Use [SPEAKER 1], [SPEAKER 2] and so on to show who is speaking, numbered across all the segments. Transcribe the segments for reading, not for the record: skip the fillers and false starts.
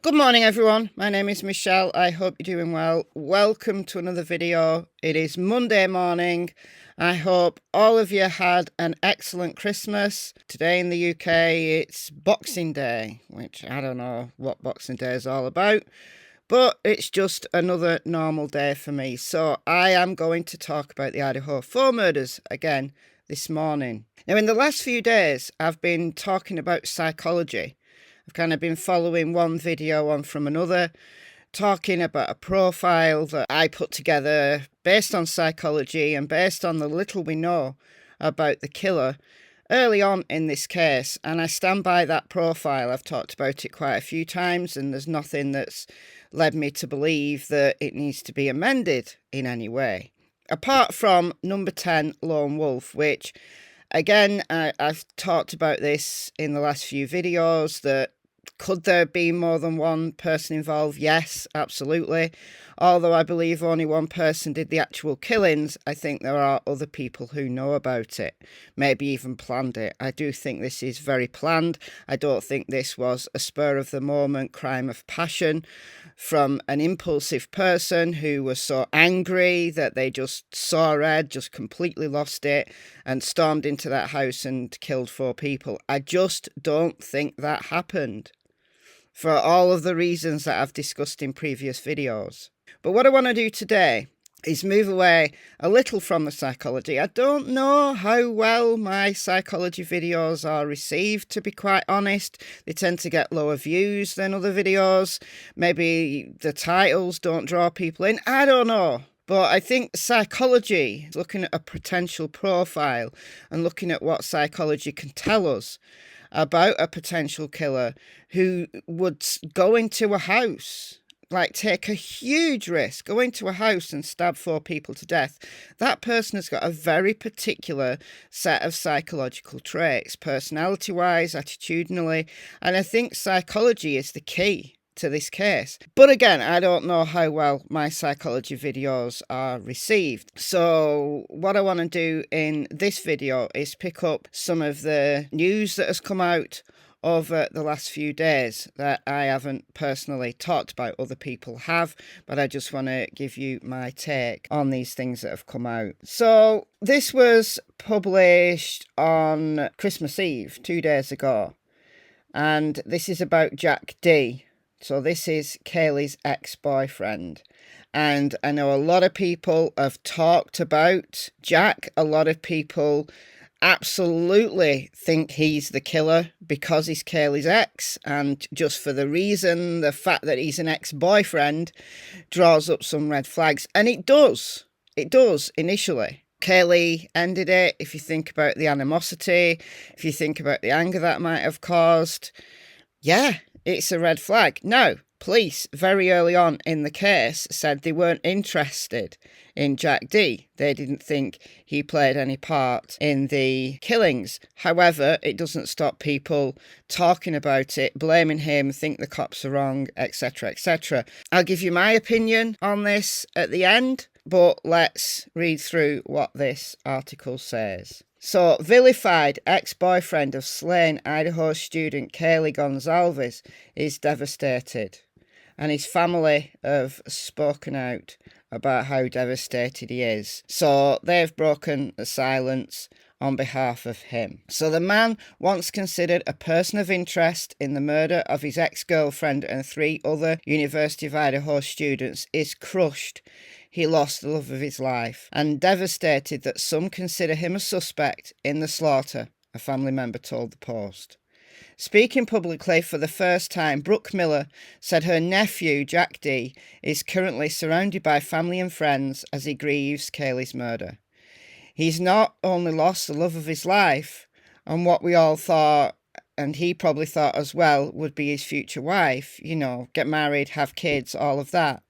[SPEAKER 1] Good morning everyone, my name is Michelle, I hope you're doing well. Welcome to another video. It is Monday morning. I hope all of you had an excellent Christmas. Today in the UK it's Boxing Day, which I don't know what Boxing Day is all about, but it's just another normal day for me. So I am going to talk about the Idaho 4 murders again this morning. Now in the last few days I've been talking about psychology. I've kind of been following one video on from another, talking about a profile that I put together based on psychology and based on the little we know about the killer early on in this case. And I stand by that profile. I've talked about it quite a few times, and there's nothing that's led me to believe that it needs to be amended in any way. Apart from number 10, Lone Wolf, which, again, I've talked about this in the last few videos, that could there be more than one person involved? Yes, absolutely. Although I believe only one person did the actual killings, I think there are other people who know about it, maybe even planned it. I do think this is very planned. I don't think this was a spur-of-the-moment crime of passion from an impulsive person who was so angry that they just saw red, just completely lost it, and stormed into that house and killed 4 people. I just don't think that happened, for all of the reasons that I've discussed in previous videos. But what I want to do today is move away a little from the psychology. I don't know how well my psychology videos are received, to be quite honest. They tend to get lower views than other videos. Maybe the titles don't draw people in. I don't know. But I think psychology, looking at a potential profile and looking at what psychology can tell us about a potential killer who would go into a house, like take a huge risk, go into a house and stab 4 people to death. That person has got a very particular set of psychological traits, personality-wise, attitudinally, and I think psychology is the key to this case. But again, I don't know how well my psychology videos are received. So what I want to do in this video is pick up some of the news that has come out over the last few days that I haven't personally talked about. Other people have, but I just want to give you my take on these things that have come out. So this was published on Christmas Eve, 2 days ago, and this is about Jack D. So this is Kaylee's ex-boyfriend. And I know a lot of people have talked about Jack. A lot of people absolutely think he's the killer because he's Kaylee's ex. And just for the fact that he's an ex-boyfriend draws up some red flags. And it does. It does initially. Kaylee ended it. If you think about the animosity, if you think about the anger that might have caused, yeah, it's a red flag. Now, police very early on in the case said they weren't interested in Jack D. They didn't think he played any part in the killings. However, it doesn't stop people talking about it, blaming him, think the cops are wrong, etc., etc. I'll give you my opinion on this at the end, but let's read through what this article says. So, Vilified, ex-boyfriend of slain Idaho student Kaylee Goncalves, is devastated, and his family have spoken out about how devastated he is. So, they've broken the silence on behalf of him. So, the man, once considered a person of interest in the murder of his ex-girlfriend and 3 other University of Idaho students, is crushed. He lost the love of his life, and devastated that some consider him a suspect in the slaughter, a family member told the Post. Speaking publicly for the first time, Brooke Miller said her nephew, Jack D., is currently surrounded by family and friends as he grieves Kaylee's murder. He's not only lost the love of his life, and what we all thought, and he probably thought as well, would be his future wife, get married, have kids, all of that.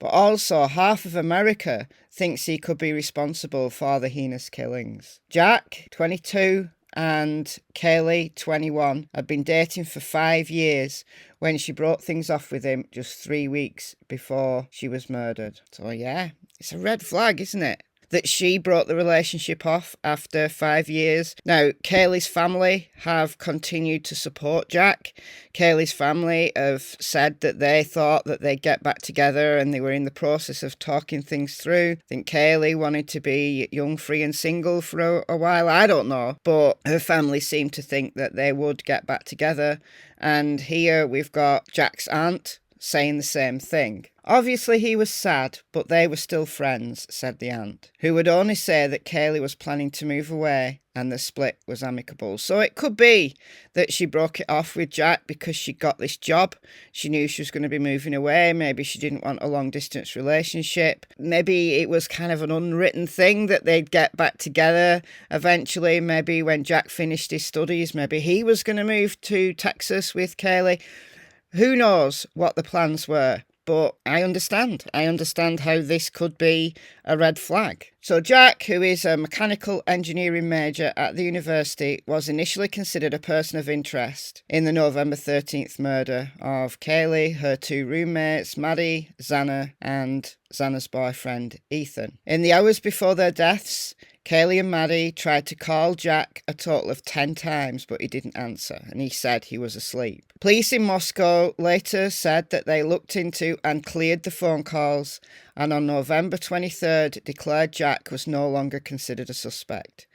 [SPEAKER 1] But also half of America thinks he could be responsible for the heinous killings. Jack, 22, and Kaylee, 21, had been dating for 5 years when she broke things off with him just 3 weeks before she was murdered. So yeah, it's a red flag, isn't it? that she broke the relationship off after 5 years. Now, Kaylee's family have continued to support Jack. Kaylee's family have said that they thought that they'd get back together and they were in the process of talking things through. I think Kaylee wanted to be young, free and single for a while. I don't know. But her family seemed to think that they would get back together. And here we've got Jack's aunt saying the same thing. Obviously he was sad, but they were still friends, said the aunt, who would only say that Kaylee was planning to move away and the split was amicable. So it could be that she broke it off with Jack because she got this job. She knew she was going to be moving away. Maybe she didn't want a long distance relationship. Maybe it was kind of an unwritten thing that they'd get back together eventually. Maybe when Jack finished his studies, maybe he was going to move to Texas with Kaylee. Who knows what the plans were? But I understand. I understand how this could be a red flag. So Jack, who is a mechanical engineering major at the university, was initially considered a person of interest in the November 13th murder of Kaylee, her 2 roommates, Maddie, Xana, and Xana's boyfriend, Ethan. In the hours before their deaths, Kaylee and Maddie tried to call Jack a total of 10 times, but he didn't answer, and he said he was asleep. Police in Moscow later said that they looked into and cleared the phone calls, and on November 23rd declared Jack was no longer considered a suspect.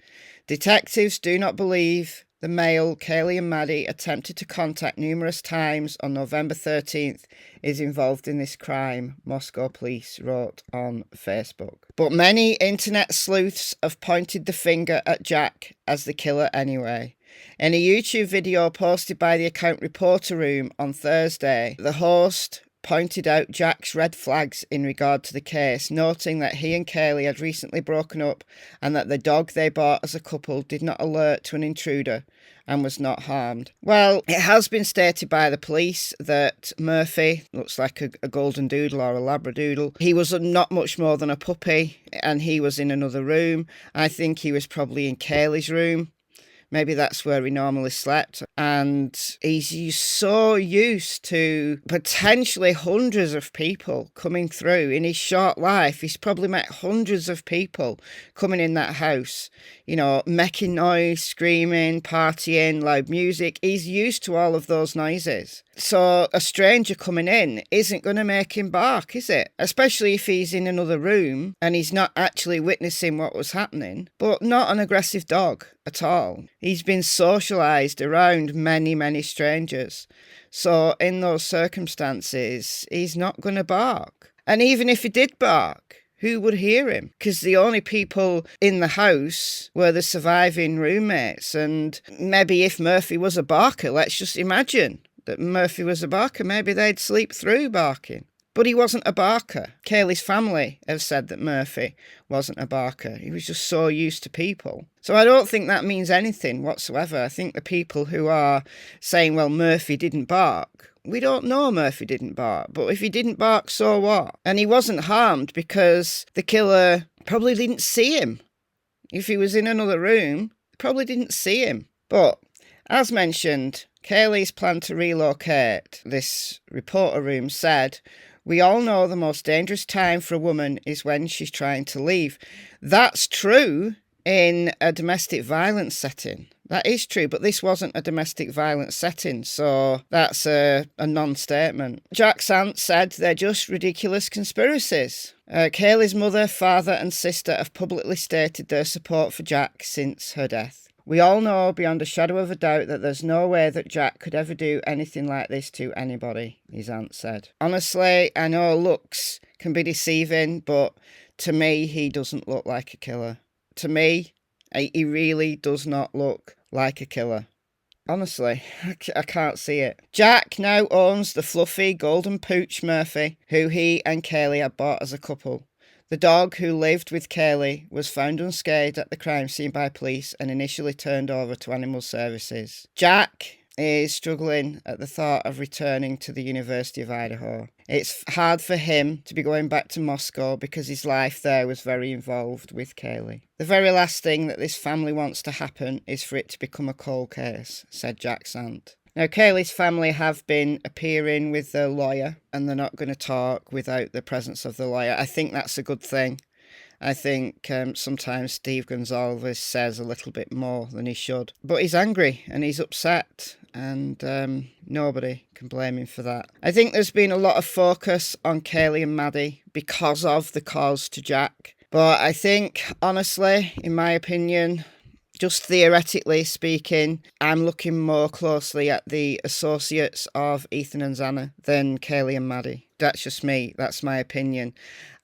[SPEAKER 1] Detectives do not believe the male Kaylee and Maddie attempted to contact numerous times on November 13th is involved in this crime, Moscow police wrote on Facebook. But many internet sleuths have pointed the finger at Jack as the killer anyway. In a YouTube video posted by the account Reporter Room on Thursday, the host pointed out Jack's red flags in regard to the case, noting that he and Kaylee had recently broken up and that the dog they bought as a couple did not alert to an intruder and was not harmed. Well, it has been stated by the police that Murphy, looks like a golden doodle or a labradoodle, he was not much more than a puppy and he was in another room. I think he was probably in Kaylee's room. Maybe that's where he normally slept. And he's so used to potentially hundreds of people coming through in his short life. He's probably met hundreds of people coming in that house, you know, making noise, screaming, partying, loud music. He's used to all of those noises. So a stranger coming in isn't going to make him bark, is it? Especially if he's in another room and he's not actually witnessing what was happening. But not an aggressive dog at all. He's been socialised around many, many strangers. So in those circumstances, he's not going to bark. And even if he did bark, who would hear him? Because the only people in the house were the surviving roommates. And maybe if Murphy was a barker, let's just imagine that Murphy was a barker, maybe they'd sleep through barking. But he wasn't a barker. Kaylee's family have said that Murphy wasn't a barker. He was just so used to people. So I don't think that means anything whatsoever. I think the people who are saying, well, Murphy didn't bark, we don't know Murphy didn't bark. But if he didn't bark, so what? And he wasn't harmed because the killer probably didn't see him. If he was in another room, he probably didn't see him. But as mentioned, Kaylee's plan to relocate, this Reporter Room said, we all know the most dangerous time for a woman is when she's trying to leave. That's true in a domestic violence setting. That is true, but this wasn't a domestic violence setting, so that's a non-statement. Jack's aunt said they're just ridiculous conspiracies. Kaylee's mother, father and sister have publicly stated their support for Jack since her death. We all know beyond a shadow of a doubt that there's no way that Jack could ever do anything like this to anybody, his aunt said. Honestly, I know looks can be deceiving, but to me, he doesn't look like a killer. To me, he really does not look like a killer. Honestly, I can't see it. Jack now owns the fluffy golden pooch Murphy, who he and Kaylee had bought as a couple. The dog, who lived with Kaylee, was found unscathed at the crime scene by police and initially turned over to animal services. Jack is struggling at the thought of returning to the University of Idaho. It's hard for him to be going back to Moscow because his life there was very involved with Kaylee. The very last thing that this family wants to happen is for it to become a cold case, said Jack's aunt. Now, Kaylee's family have been appearing with their lawyer and they're not going to talk without the presence of the lawyer. I think that's a good thing. I think sometimes Steve Goncalves says a little bit more than he should. But he's angry and he's upset, and nobody can blame him for that. I think there's been a lot of focus on Kaylee and Maddie because of the calls to Jack. But I think, honestly, in my opinion, just theoretically speaking, I'm looking more closely at the associates of Ethan and Xana than Kaylee and Maddie. That's just me. That's my opinion.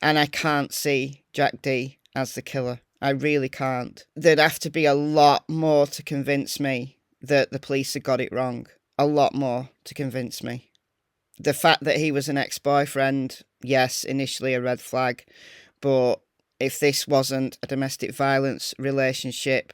[SPEAKER 1] And I can't see Jack D as the killer. I really can't. There'd have to be a lot more to convince me that the police had got it wrong. A lot more to convince me. The fact that he was an ex-boyfriend, yes, initially a red flag. But if this wasn't a domestic violence relationship,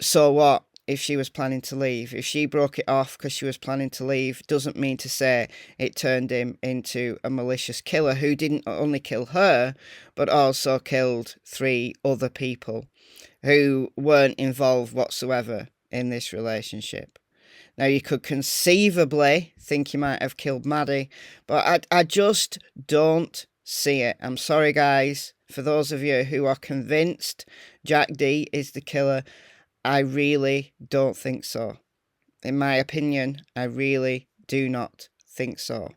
[SPEAKER 1] so what? If she was planning to leave, if she broke it off because she was planning to leave, doesn't mean to say it turned him into a malicious killer who didn't only kill her, but also killed 3 other people who weren't involved whatsoever in this relationship. Now, you could conceivably think he might have killed Maddie, but I just don't see it. I'm sorry, guys. For those of you who are convinced Jack D is the killer, I really don't think so. In my opinion, I really do not think so.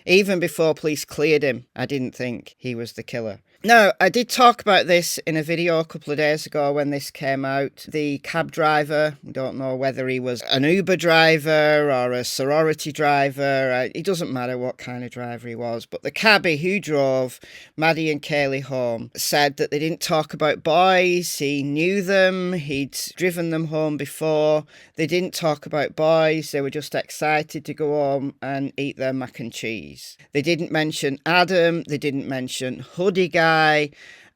[SPEAKER 1] Even before police cleared him, I didn't think he was the killer. Now, I did talk about this in a video a couple of days ago when this came out. The cab driver, we don't know whether he was an Uber driver or a sorority driver. It doesn't matter what kind of driver he was. But the cabbie who drove Maddie and Kaylee home said that they didn't talk about boys. He knew them. He'd driven them home before. They didn't talk about boys. They were just excited to go home and eat their mac and cheese. They didn't mention Adam. They didn't mention Hoodie Guy.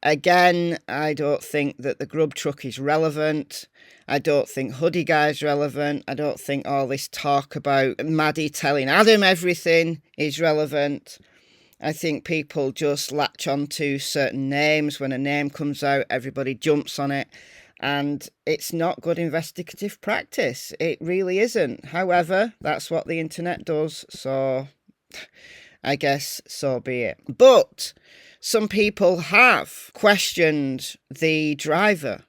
[SPEAKER 1] Again, I don't think that the grub truck is relevant. I don't think Hoodie Guy's relevant. I don't think all this talk about Maddie telling Adam everything is relevant. I think people just latch onto certain names. When a name comes out, everybody jumps on it. And it's not good investigative practice. It really isn't. However, that's what the internet does. So I guess so be it. But some people have questioned the driver,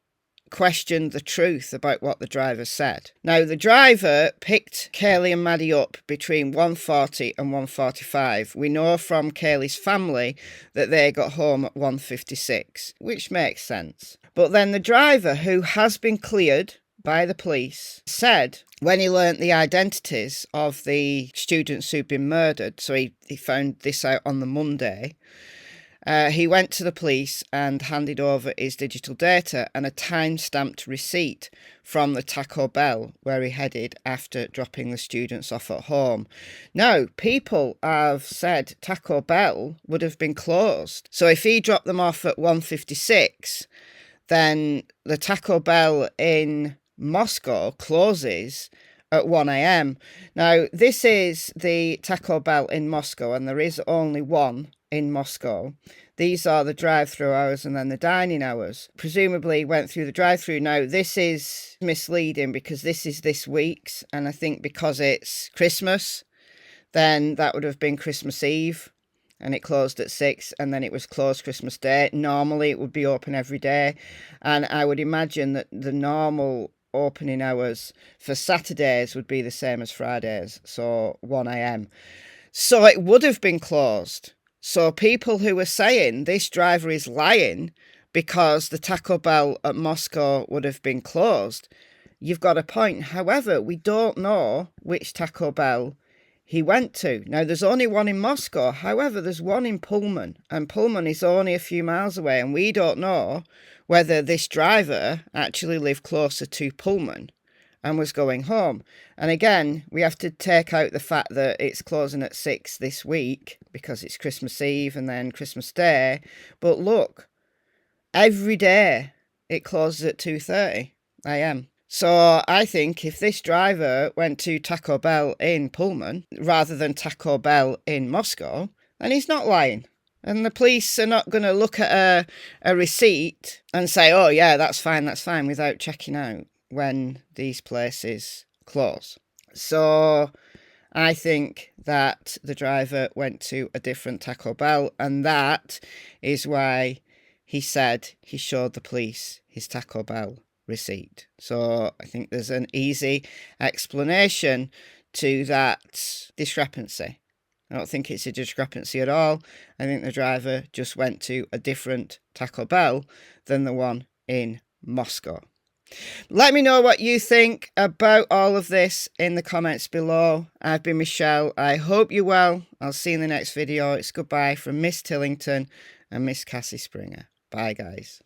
[SPEAKER 1] questioned the truth about what the driver said. Now, the driver picked Kaylee and Maddie up between 1:40 and 1:45. We know from Kaylee's family that they got home at 1:56, which makes sense. But then the driver, who has been cleared by the police, said when he learnt the identities of the students who'd been murdered, so he found this out on the Monday, he went to the police and handed over his digital data and a time-stamped receipt from the Taco Bell where he headed after dropping the students off at home. Now, people have said Taco Bell would have been closed. So if he dropped them off at 1:56, then the Taco Bell in Moscow closes at 1 a.m. Now, this is the Taco Bell in Moscow, and there is only one in Moscow. These are the drive-through hours and then the dining hours. Presumably went through the drive-through. Now, this is misleading because this is this week's, and I think because it's Christmas, then that would have been Christmas Eve, and it closed at 6, and then it was closed Christmas Day. Normally, it would be open every day, and I would imagine that the normal opening hours for Saturdays would be the same as Fridays, so 1 a.m. So it would have been closed. So people who are saying this driver is lying because the Taco Bell at Moscow would have been closed, you've got a point. However, we don't know which Taco Bell he went to. Now, there's only one in Moscow. However, there's one in Pullman, and Pullman is only a few miles away, and we don't know whether this driver actually lived closer to Pullman and was going home. And again, we have to take out the fact that it's closing at 6 this week because it's Christmas Eve and then Christmas Day. But look, every day it closes at 2:30 a.m. So I think if this driver went to Taco Bell in Pullman rather than Taco Bell in Moscow, then he's not lying. And the police are not going to look at a receipt and say, oh yeah, that's fine, without checking out when these places close. So I think that the driver went to a different Taco Bell, and that is why he said he showed the police his Taco Bell receipt. So I think there's an easy explanation to that discrepancy. I don't think it's a discrepancy at all. I think the driver just went to a different Taco Bell than the one in Moscow. Let me know what you think about all of this in the comments below. I've been Michelle. I hope you're well. I'll see you in the next video. It's goodbye from Miss Tillington and Miss Cassie Springer. Bye, guys.